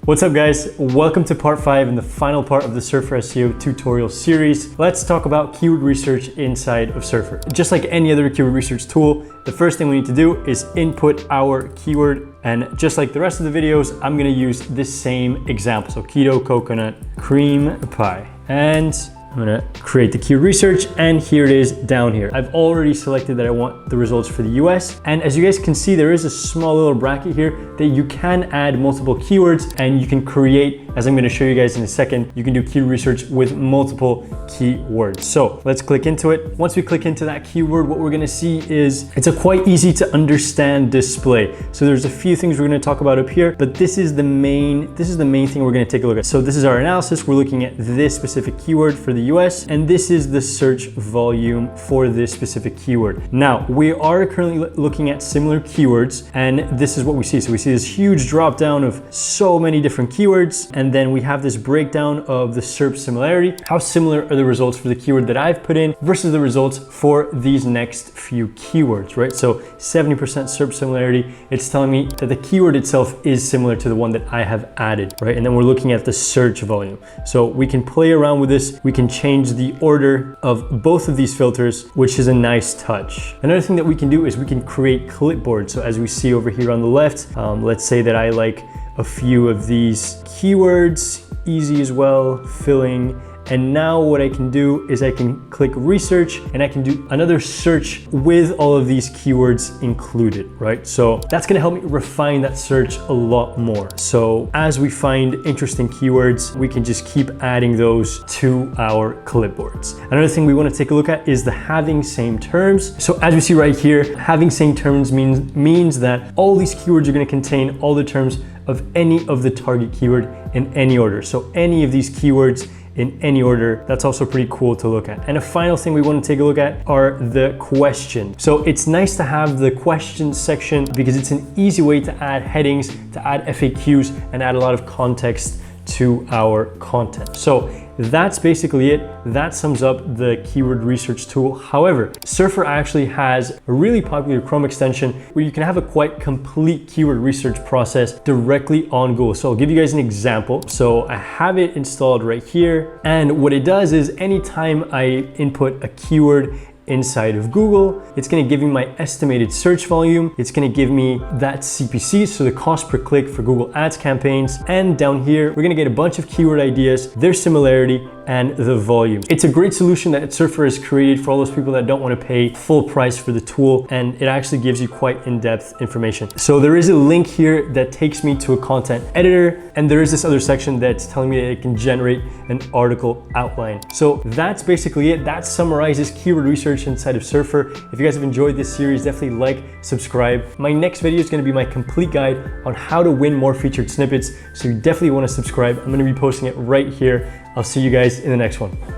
What's up guys? Welcome to part 5 and the final part of the Surfer SEO tutorial series. Let's talk about keyword research inside of Surfer. Just like any other keyword research tool, the first thing we need to do is input our keyword. And just like the rest of the videos, I'm gonna use this same example. So keto coconut cream pie. And I'm gonna create the keyword research, and here it is down here. I've already selected that I want the results for the US. And as you guys can see, there is a small little bracket here that you can add multiple keywords, and you can create, as I'm gonna show you guys in a second, you can do keyword research with multiple keywords. So let's click into it. Once we click into that keyword, what we're gonna see is it's a quite easy to understand display. So there's a few things we're gonna talk about up here, but this is the main thing we're gonna take a look at. So this is our analysis. We're looking at this specific keyword for the US, and this is the search volume for this specific keyword. Now, we are currently looking at similar keywords, and this is what we see. So we see this huge drop down of so many different keywords, and then we have this breakdown of the SERP similarity. How similar are the results for the keyword that I've put in versus the results for these next few keywords, right? So 70% SERP similarity, it's telling me that the keyword itself is similar to the one that I have added, right? And then we're looking at the search volume. So we can play around with this. We can change the order of both of these filters, which is a nice touch. Another thing that we can do is we can create clipboards. So as we see over here on the left, let's say that I like a few of these keywords, easy as well, filling. And now what I can do is I can click research, and I can do another search with all of these keywords included, right? So that's gonna help me refine that search a lot more. So as we find interesting keywords, we can just keep adding those to our clipboards. Another thing we wanna take a look at is the having same terms. So as we see right here, having same terms means that all these keywords are gonna contain all the terms of any of the target keyword in any order. So any of these keywords in any order. That's also pretty cool to look at. And a final thing we want to take a look at are the questions. So it's nice to have the questions section because it's an easy way to add headings, to add FAQs, and add a lot of context to our content. So that's basically it. That sums up the keyword research tool. However, Surfer actually has a really popular Chrome extension where you can have a quite complete keyword research process directly on Google. So I'll give you guys an example. So I have it installed right here. And what it does is anytime I input a keyword inside of Google, it's gonna give me my estimated search volume. It's gonna give me that CPC, so the cost per click for Google Ads campaigns. And down here, we're gonna get a bunch of keyword ideas, their similarity, and the volume. It's a great solution that Surfer has created for all those people that don't want to pay full price for the tool, and it actually gives you quite in-depth information. So there is a link here that takes me to a content editor, and there is this other section that's telling me that it can generate an article outline. So that's basically it. That summarizes keyword research inside of Surfer. If you guys have enjoyed this series, definitely like, subscribe. My next video is going to be my complete guide on how to win more featured snippets, so you definitely want to subscribe. I'm going to be posting it right here. I'll see you guys in the next one.